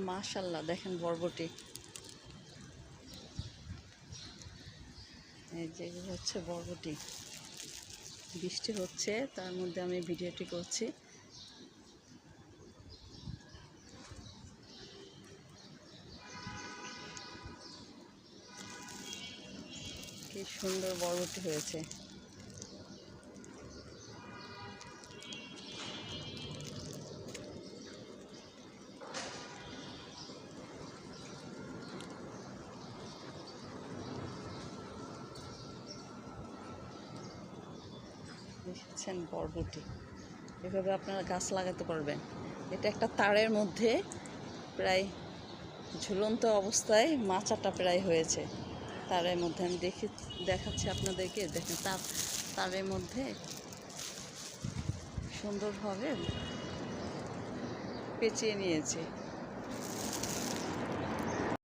মাশাআল্লাহ দেখেন বরবটি, এই যে এগুলো হচ্ছে বরবটি। বৃষ্টি হচ্ছে তার মধ্যে আমি ভিডিওটি করছি। কি সুন্দর বরবটি হয়েছে। দেখেছেন বরবটি, এভাবে আপনারা গাছ লাগাতে পারবেন। এটা একটা তারের মধ্যে প্রায় ঝুলন্ত অবস্থায় মাচাটা প্রায় হয়েছে। তারের মধ্যে আমি দেখাচ্ছি আপনাদেরকে। দেখেন তারের মধ্যে সুন্দরভাবে পেঁচিয়ে নিয়েছে।